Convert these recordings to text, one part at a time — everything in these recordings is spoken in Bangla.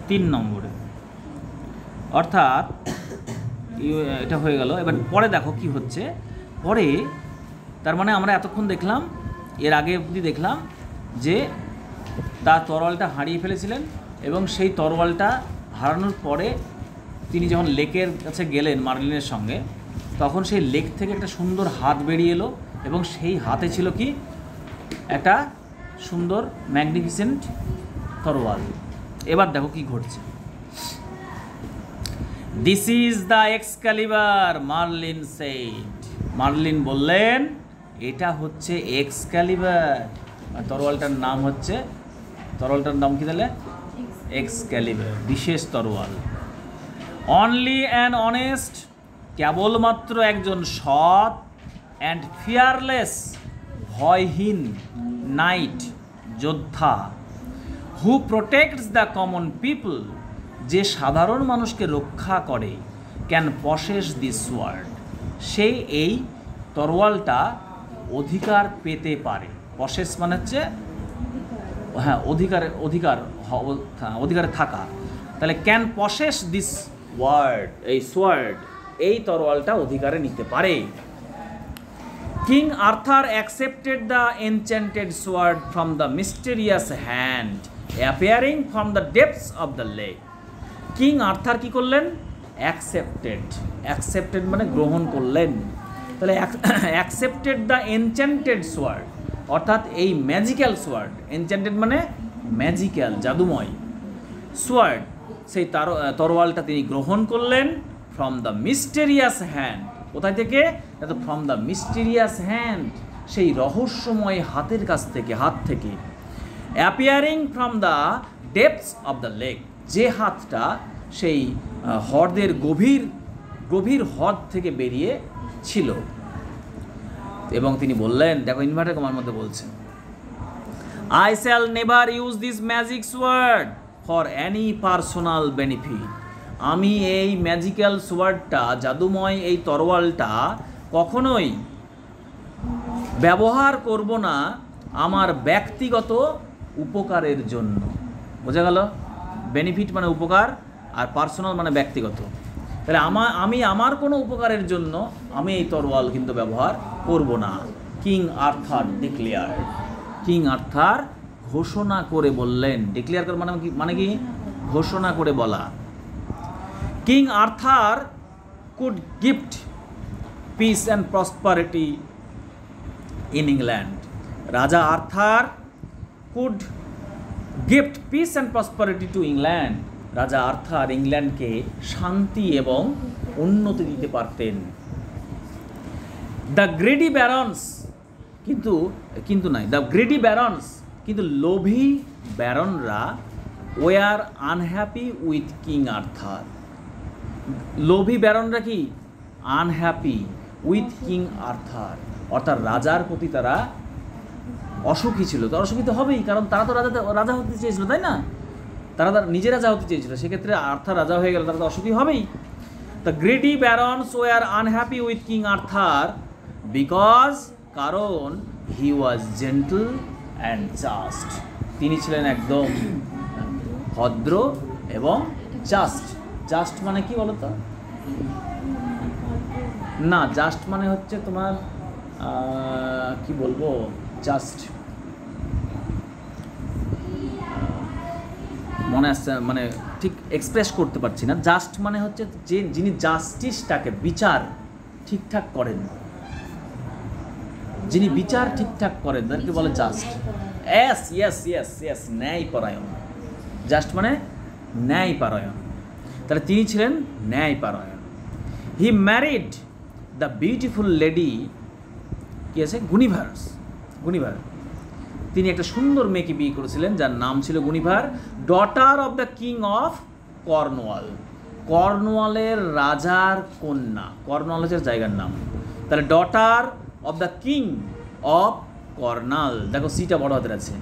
3 নম্বরে, অর্থাৎ এটা হয়ে গেল। এবার পরে দেখো কি হচ্ছে পরে। তার মানে আমরা এতক্ষণ দেখলাম, এর আগে অবধি দেখলাম যে তার তরোয়ালটা হারিয়ে ফেলেছিলেন এবং সেই তরোয়ালটা হারানোর পরে তিনি যখন লেকের কাছে গেলেন মার্লিনের সঙ্গে, তখন সেই লেক থেকে একটা সুন্দর হাত বেরিয়ে এলো এবং সেই হাতে ছিল কি একটা সুন্দর ম্যাগনিফিসেন্ট তরোয়াল। এবার দেখো কি ঘটছে। This is the Excalibur, Merlin said. Merlin বললেন এটা হচ্ছে এক্সক্যালিবার। তরোয়ালটার নাম হচ্ছে, তরোয়ালটার নাম কি তাহলে? এক্সক্যালিবার, বিশেষ তরোয়াল। অনলি অ্যান অনেস্ট, কেবলমাত্র একজন সৎ, অ্যান্ড ফিয়ারলেস, ভয়হীন নাইট, যোদ্ধা, হু প্রোটেক্টস দ্য কমন পিপল, যে সাধারণ মানুষকে রক্ষা করে, ক্যান পসেস দিস ওয়ার্ল্ড, সে এই তরোয়ালটা অধিকার পেতে পারে। পসেস মানে হচ্ছে হ্যাঁ অধিকারে থাকা। তাহলে ক্যান পসেস দিস ওয়ার্ড, এই সোয়ার্ড, এই তরোয়ালটা অধিকারে নিতে পারে। King Arthur accepted the enchanted sword from the mysterious hand appearing from the depths of the lake. King Arthur কি করলেন? অ্যাকসেপ্টেড মানে গ্রহণ করলেন। তাহলে অ্যাকসেপ্টেড দ্য এনচ্যান্টেড সোয়ার্ড, অর্থাৎ এই ম্যাজিক্যাল সোয়ার্ড, এনচ্যান্টেড মানে ম্যাজিক্যাল, জাদুময় সোয়ার্ড, সেই তরোয়ালটা তিনি গ্রহণ করলেন। ফ্রম দ্য মিস্টেরিয়াস হ্যান্ড, কোথায় থেকে? ফ্রম দ্য মিস্টেরিয়াস হ্যান্ড, সেই রহস্যময় হাতের কাছ থেকে, হাত থেকে। Appearing from the depths of the lake, যে হাতটা সেই হ্রদের গভীর হ্রদ থেকে বেরিয়ে ছিল। এবং তিনি বললেন, দেখো ইনভার্টার কমার মধ্যে বলছেন, I shall never use this magic sword for Annie personal benefit. আমি এই ম্যাজিক্যাল সোয়ার্ডটা, জাদুময় এই তরোয়ালটা কখনোই ব্যবহার করব না আমার ব্যক্তিগত উপকারের জন্য। বোঝা গেল? বেনিফিট মানে উপকার, আর পার্সোনাল মানে ব্যক্তিগত। তাহলে আমি আমার কোনো উপকারের জন্য আমি এই তরোয়াল কিন্তু ব্যবহার করব না। King Arthur declare, king Arthur ঘোষণা করে বললেন। ডিক্লেয়ার করা মানে কি? ঘোষণা করে বলা। King Arthur could gift peace and prosperity in England. রাজা Arthur could gift peace and prosperity to England. রাজা আর্থার ইংল্যান্ডকে শান্তি এবং উন্নতি দিতে পারতেন। The greedy barons, the greedy barons, কিন্তু লোভী ব্যারনরা were unhappy with King Arthur. লোভী ব্যারনরা কি? আনহ্যাপি উইথ কিং আর্থার, অর্থাৎ রাজার প্রতি তারা অসুখী ছিল। তো অসুখী তো হবেই, কারণ তারা তো রাজা হতে চেয়েছিল, তাই না? তারা নিজে রাজা হতে চেয়েছিল, সেক্ষেত্রে আর্থার রাজা হয়ে গেলে তারা তো অসুখী হবেই। The greedy barons were unhappy with King Arthur because, কারণ he was gentle and just, তিনি ছিলেন একদম ভদ্র এবং জাস্ট। জাস্ট মানে কি বলো তো? না, জাস্ট মানে হচ্ছে তোমার কি বলবো, জাস্ট মনে আসছে, মানে ঠিক এক্সপ্রেস করতে পারছি না। জাস্ট মানে হচ্ছে যিনি জাস্টিসটাকে, বিচার ঠিকঠাক করেন, যিনি বিচার ঠিকঠাক করেন তাদেরকে বলে জাস্ট। ইয়েস, ন্যায়পরায়ণ। জাস্ট মানে ন্যায়পরায়ণ। তাহলে তিনি ছিলেন ন্যায়পরায়ণ। He married the beautiful lady, কি আছে? গুনিভার। তিনি একটা সুন্দর মেয়েকে বিয়ে করেছিলেন যার নাম ছিল Guinevere, daughter of the king of Cornwall. কর্নওয়ালের রাজার কন্যা। কর্নওয়াল হচ্ছে জায়গার নাম। তাহলে daughter of the king of Cornwall, দেখো সিটা বড় হাতের আছে।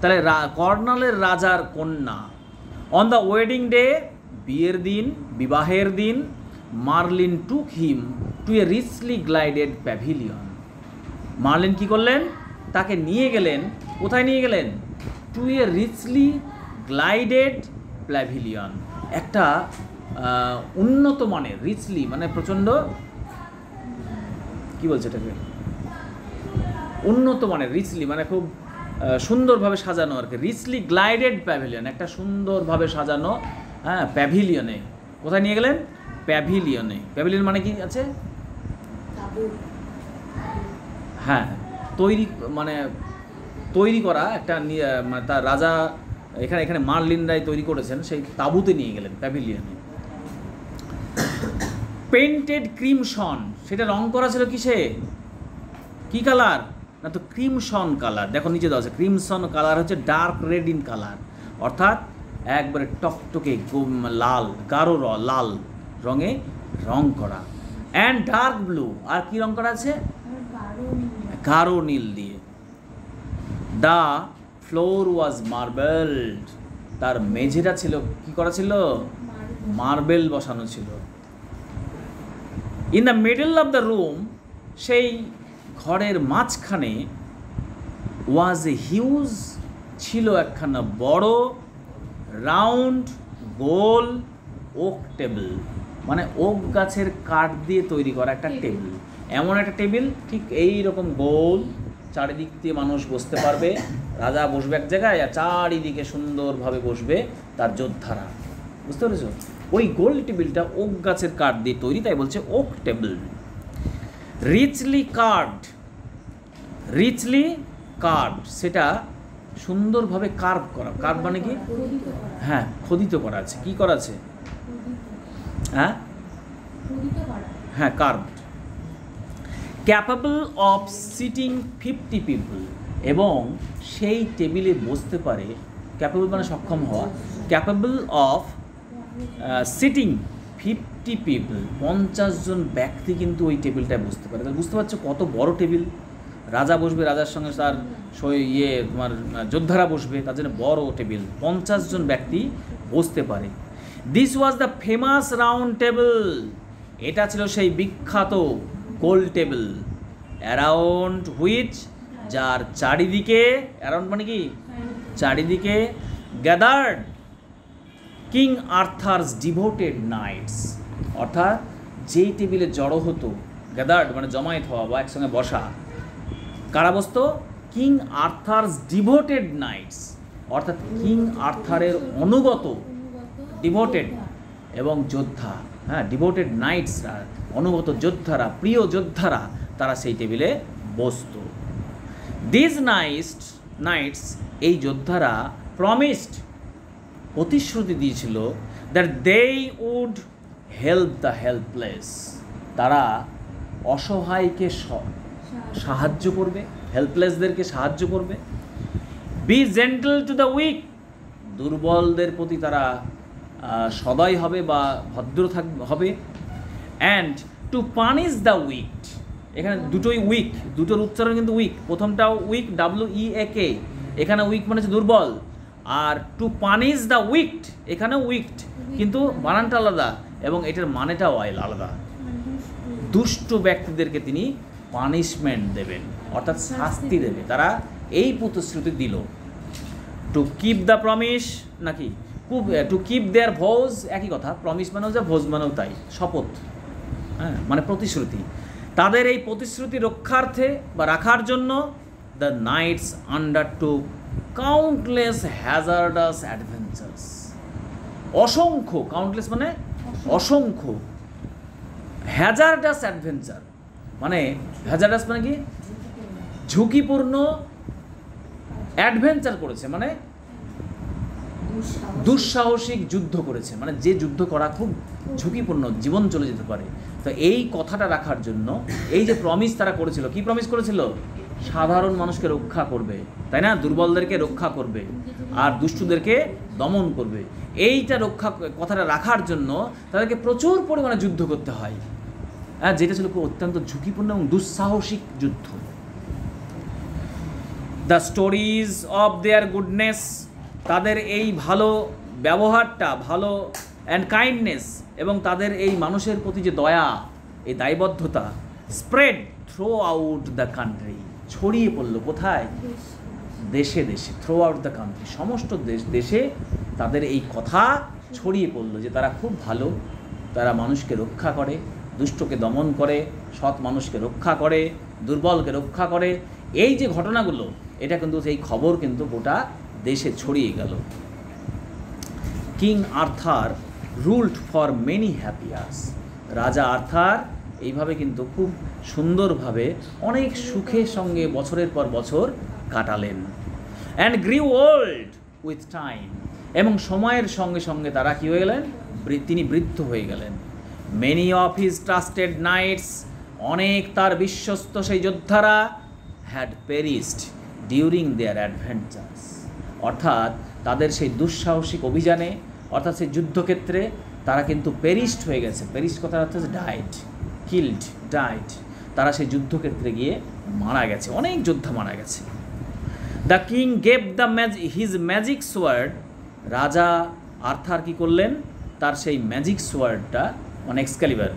তাহলে কর্নালের রাজার কন্যা। অন দ্য ওয়েডিং ডে, বিয়ের দিন, বিবাহের দিন, Merlin took him to a richly gilded pavilion. Merlin কি করলেন? তাকে নিয়ে গেলেন। কোথায় নিয়ে গেলেন? To a richly gilded pavilion, একটা উন্নত মানের, রিচলি মানে প্রচণ্ড কি বলছে এটাকে, উন্নত মানের, রিচলি মানে খুব সুন্দরভাবে সাজানো আর কি, রিচলি গ্লাইডেড প্যাভিলিয়ন, একটা সুন্দরভাবে সাজানো হ্যাঁ প্যাভিলিয়নে। কোথায় নিয়ে গেলেন? প্যাভিলিয়নে। প্যাভিলিয়ন মানে কি আছে? হ্যাঁ তৈরি করা একটা, তার রাজা এখানে মার্লিন রায় তৈরি করেছেন, সেই তাঁবুতে নিয়ে গেলেন প্যাভিলিয়নে। পেন্টেড ক্রিমসন, সেটা রং করা ছিল কিসে? কি কালার? না তো ক্রিমসন কালার। দেখো নিচে দেওয়া আছে ক্রিমসন কালার হচ্ছে ডার্ক রেড ইন কালার, অর্থাৎ একবারে টকটকে লাল, গাঢ় লাল রঙে রং করা। অ্যান্ড ডার্ক ব্লু, আর কি রং করা আছে? গাঢ় নীল দিয়ে। দ্য ফ্লোর ওয়াজ মার্বেলড, তার মেঝেটা ছিল কি করা ছিল? মার্বেল বসানো ছিল। In the middle of the room, সেই ঘরের মাঝখানে ওয়াজ এ হিউজ, ছিল একখানা বড় রাউন্ড গোল ওক টেবিল, মানে ওক গাছের কাঠ দিয়ে তৈরি করা একটা টেবিল। এমন একটা টেবিল ঠিক এই রকম গোল, চারিদিক দিয়ে মানুষ বসতে পারবে, রাজা বসবে এক জায়গায় আর চারিদিকে সুন্দরভাবে বসবে তার যোদ্ধারা, বুঝতে পেরেছো? ওই গোল টেবিলটা ওক গাছের কাঠ দিয়ে তৈরি, তাই বলছে ওক টেবিল। রিচলি কার্ভড, সেটা সুন্দরভাবে কার্ভ করা। কার্ভ মানে কি? হ্যাঁ খোদিত করা আছে। কি করা আছে? হ্যাঁ curved. Capable of sitting 50 people, এবং সেই টেবিলে বসতে পারে, ক্যাপেবল মানে সক্ষম হওয়া, ক্যাপেবল অফ সিটিং 50 পিপল, 50 জন ব্যক্তি কিন্তু ওই টেবিলটায় বসতে পারে। তাহলে বুঝতে পারছো কত বড় টেবিল। রাজা বসবে, রাজার সঙ্গে তার তোমার যোদ্ধারা বসবে, তার জন্য বড় টেবিল, 50 জন ব্যক্তি বসতে পারে। This was the famous round table, এটা ছিল সেই বিখ্যাত গোল টেবিল। অ্যারাউন্ড হুইচ, যার চারিদিকে, অ্যারাউন্ড মানে কি? চারিদিকে, gathered King Arthur's devoted knights, অর্থাৎ যেই টেবিলে জড়ো হতো, গ্যাদার্ড মানে জমায়েত হওয়া বা একসঙ্গে বসা, কারা বসতো? কিং আর্থারস ডিভোটেড নাইটস, অর্থাৎ কিং আর্থারের অনুগত, ডিভোটেড এবং যোদ্ধা, হ্যাঁ ডিভোটেড নাইটসরা, অনুগত যোদ্ধারা, প্রিয় যোদ্ধারা, তারা সেই টেবিলে বসত। দিস নাইটস, এই যোদ্ধারা প্রমিসড, প্রতিশ্রুতি দিয়েছিল, that they would help the helpless, তারা অসহায়কে সাহায্য করবে, হেল্পলেসদেরকে সাহায্য করবে। Be gentle to the weak, দুর্বলদের প্রতি তারা সদয় হবে বা ভদ্র হবে। And to punish the weak, এখানে দুটোই উইক, দুটোর উচ্চারণ কিন্তু উইক, প্রথমটাও উইক WEAK, এখানে উইক মানে হচ্ছে দুর্বল, আর টু পানিশ দ্য উইকড, এখানেও উইকড কিন্তু বানানটা আলাদা এবং এটার মানেটাও আলাদা। দুষ্ট ব্যক্তিদেরকে তিনি পানিশমেন্ট দেবেন, অর্থাৎ শাস্তি দেবে। তারা এই প্রতিশ্রুতি দিল। টু কিপ দ্য প্রমিস, নাকি টু কিপ দেয়ার ভোজ, একই কথা, প্রমিস মানেও যা, ভোজ মানেও তাই, শপথ, হ্যাঁ মানে প্রতিশ্রুতি। তাদের এই প্রতিশ্রুতি রক্ষার্থে বা রাখার জন্য the knights undertook countless hazardous adventures, অসংখ্য, কাউন্টলেস মানে অসংখ্য, হ্যাজার্ডাস অ্যাডভেঞ্চার মানে, হ্যাজার্ডাস মানে কি? ঝুঁকিপূর্ণ অ্যাডভেঞ্চার করেছে, মানে দুঃসাহসিক যুদ্ধ করেছে, মানে যে যুদ্ধ করা খুব ঝুঁকিপূর্ণ, জীবন চলে যেতে পারে। তো এই কথাটা রাখার জন্য এই যে প্রমিস তারা করেছিল, কি প্রমিস করেছিল? সাধারণ মানুষকে রক্ষা করবে, তাই না? দুর্বলদেরকে রক্ষা করবে আর দুষ্টুদেরকে দমন করবে। এইটা কথাটা রাখার জন্য তাদেরকে প্রচুর পরিমাণে যুদ্ধ করতে হয়, হ্যাঁ যেটা ছিল খুব অত্যন্ত ঝুঁকিপূর্ণ এবং দুঃসাহসিক যুদ্ধ। The stories of their goodness, তাদের এই ভালো ব্যবহারটা, ভালো অ্যান্ড কাইন্ডনেস, এবং তাদের এই মানুষের প্রতি যে দয়া, এই দায়বদ্ধতা, spread through out the country, ছড়িয়ে পড়লো কোথায়? দেশে দেশে, থ্রু আউট দ্য কান্ট্রি, সমস্ত দেশে তাদের এই কথা ছড়িয়ে পড়লো যে তারা খুব ভালো, তারা মানুষকে রক্ষা করে, দুষ্টকে দমন করে, সৎ মানুষকে রক্ষা করে, দুর্বলকে রক্ষা করে। এই যে ঘটনাগুলো, এটা কিন্তু সেই খবর কিন্তু গোটা দেশে ছড়িয়ে গেল। King Arthur ruled for many happy years, রাজা আর্থার এইভাবে কিন্তু খুব সুন্দরভাবে অনেক সুখের সঙ্গে বছরের পর বছর কাটালেন। অ্যান্ড গ্রিউ ওল্ড উইথ টাইম, এবং সময়ের সঙ্গে সঙ্গে তারা কী হয়ে গেলেন, তিনি বৃদ্ধ হয়ে গেলেন। Many of his trusted knights, অনেক তার বিশ্বস্ত সেই যোদ্ধারা had perished during their adventures, অর্থাৎ তাদের সেই দুঃসাহসিক অভিযানে, অর্থাৎ সেই যুদ্ধক্ষেত্রে তারা কিন্তু পেরিস্ট হয়ে গেছে। পেরিস্ট কথার অর্থ হচ্ছে ডাইড, কিল্ড, ডাইড, তারা সেই যুদ্ধক্ষেত্রে গিয়ে মারা গেছে, অনেক যোদ্ধা মারা গেছে। The king gave the his magic sword, রাজা আর্থার কী করলেন, তার সেই ম্যাজিক সোয়ার্ডটা, মানে এক্সক্যালিবার,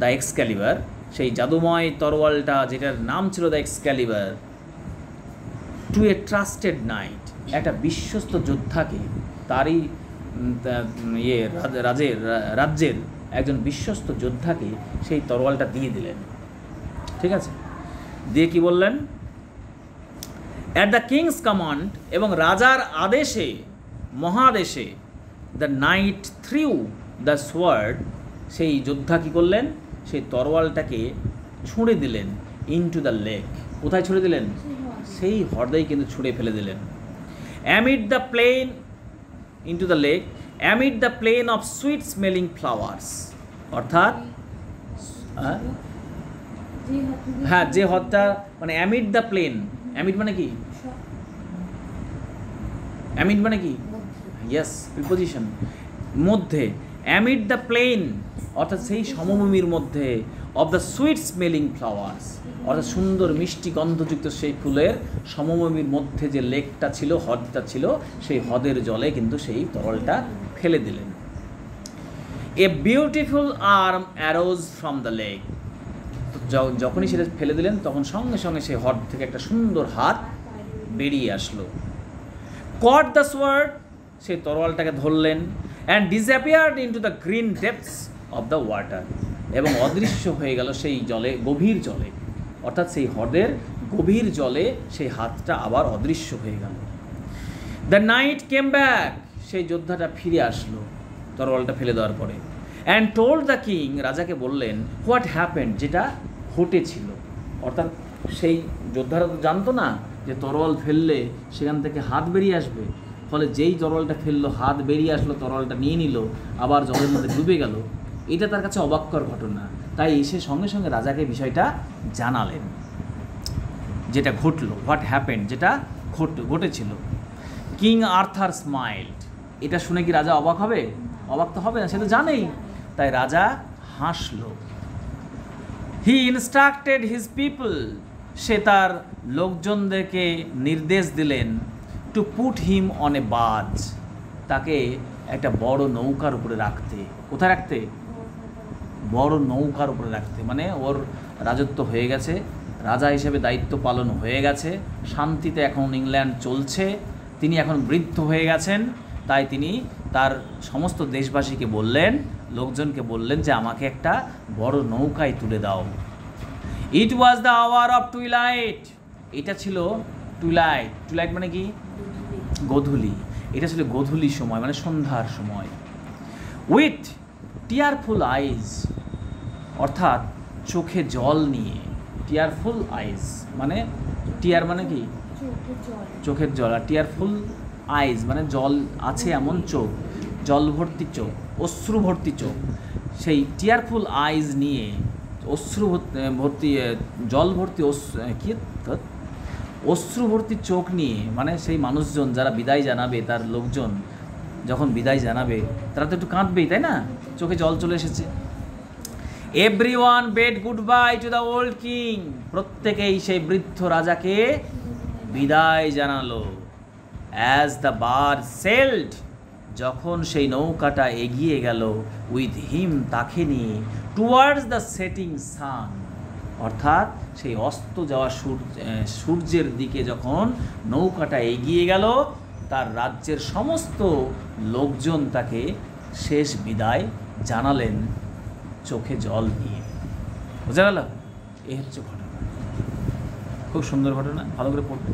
দ্য এক্সক্যালিবার, সেই জাদুময় তরোয়ালটা যেটার নাম ছিল the Excalibur, to a trusted knight, একটা বিশ্বস্ত যোদ্ধাকে, তারই রাজ্যের একজন বিশ্বস্ত যোদ্ধাকে সেই তরোয়ালটা দিয়ে দিলেন। ঠিক আছে, দিয়ে কি বললেন, অ্যাট দ্য কিংস কমান্ড, এবং রাজার আদেশে, মহাদেশে, the night threw the sword, সেই যোদ্ধা কী করলেন, সেই তরোয়ালটাকে ছুঁড়ে দিলেন ইনটু দ্য লেক, কোথায় ছুঁড়ে দিলেন, সেই হ্রদেই কিন্তু ছুঁড়ে ফেলে দিলেন। Amid the plain, into the lake, amid the plain of sweet smelling flowers, অর্থাৎ হ্যাঁ, যে হ্রদটা, মানে অ্যামিড দ্য প্লেন, অ্যামিড মানে কি, অ্যামিড মানে কি, ইয়েস, প্রিপোজিশন, মধ্যে, অ্যামিড দ্য প্লেন, অর্থাৎ সেই সমভূমির মধ্যে, of the sweet smelling flowers, অর্থাৎ সুন্দর মিষ্টি গন্ধযুক্ত সেই ফুলের সমভূমির মধ্যে যে লেকটা ছিল, হ্রদটা ছিল, সেই হ্রদের জলে কিন্তু সেই তরলটা ফেলে দিলেন। A beautiful arm arose from the lake, যখনই সেটা ফেলে দিলেন তখন সঙ্গে সঙ্গে সেই হ্রদ থেকে একটা সুন্দর হাত বেরিয়ে আসলো। কট দ্য সোয়ার্ড, সেই তরোয়ালটাকে ধরলেন, and disappeared into the green depths of the water, এবং অদৃশ্য হয়ে গেল সেই জলে, গভীর জলে, অর্থাৎ সেই হ্রদের গভীর জলে সেই হাতটা আবার অদৃশ্য হয়ে গেল। দ্য নাইট কেম ব্যাক, সেই যোদ্ধাটা ফিরে আসলো তরোয়ালটা ফেলে দেওয়ার পরে। অ্যান্ড টোল্ড দ্য কিং, রাজাকে বললেন, হোয়াট হ্যাপেন্ড, যেটা ঘটেছিল, অর্থাৎ সেই যোদ্ধারা তো জানতো না যে তরোয়াল ফেললে সেখান থেকে হাত বেরিয়ে আসবে, ফলে যেই তরোয়ালটা ফেললো হাত বেরিয়ে আসলো, তরোয়ালটা নিয়ে নিল, আবার জলের মধ্যে ডুবে গেল। এটা তার কাছে অবাক্যর ঘটনা, তাই সে সঙ্গে সঙ্গে রাজাকে বিষয়টা জানালেন, যেটা ঘটলো, হোয়াট হ্যাপেন্ড, যেটা ঘটেছিল। কিং আর্থার স্মাইল্ড, এটা শুনে কি রাজা অবাক হবে? অবাক তো হবে না, সে তো জানেই, তাই রাজা হাসলো। হি ইনস্ট্রাক্টেড হিজ পিপল, সে তার লোকজনদেরকে নির্দেশ দিলেন, to put him on a বাজ, তাকে একটা বড় নৌকার উপরে রাখতে। কোথায় রাখতে? বড় নৌকার উপরে রাখতে, মানে ওর রাজত্ব হয়ে গেছে, রাজা হিসেবে দায়িত্ব পালন হয়ে গেছে, শান্তিতে এখন ইংল্যান্ড চলছে, তিনি এখন বৃদ্ধ হয়ে গেছেন, তাই তিনি তার সমস্ত দেশবাসীকে বললেন, লোকজনকে বললেন যে আমাকে একটা বড় নৌকায় তুলে দাও। It was the hour of twilight, এটা ছিল টুইলাইট, টুইলাইট মানে কি? গোধূলি, এটা ছিল গোধূলি সময়, মানে সন্ধ্যার সময়। উইথ টিয়ারফুল আইজ, অর্থাৎ চোখে জল নিয়ে, টিয়ারফুল আইজ মানে, টিয়ার মানে কি? চোখের জল, আর টিয়ারফুল আইজ মানে জল আছে এমন চোখ, জল ভর্তি চোখ, অশ্রু ভর্তি চোখ। সেই টিয়ারফুল আইজ নিয়ে, অশ্রু ভর্তি, জল ভর্তি কি, অশ্রু ভর্তি চোখ নিয়ে, মানে সেই মানুষজন যারা বিদায় জানাবে, তার লোকজন যখন বিদায় জানাবে, তারা তো একটু কাঁদবেই, তাই না? চোখে জল চলে এসেছে। Everyone bed good bye to the old king, প্রত্যেকেই সেই বৃদ্ধ রাজাকে বিদায় জানালো। অ্যাজ দ্য বার সেলড, যখন সেই নৌকাটা এগিয়ে গেল, উইথ হিম, তাকে নিয়ে, টুয়ার্ডস দ্য সেটিং সান, অর্থাৎ সেই অস্ত যাওয়া সূর্যের দিকে যখন নৌকাটা এগিয়ে গেল, তার রাজ্যের সমস্ত লোকজন তাকে শেষ বিদায় জানালেন চোখে জল নিয়ে। বোঝা গেল? এই হচ্ছে ঘটনা। খুব সুন্দর ঘটনা, ভালো করে পড়বে।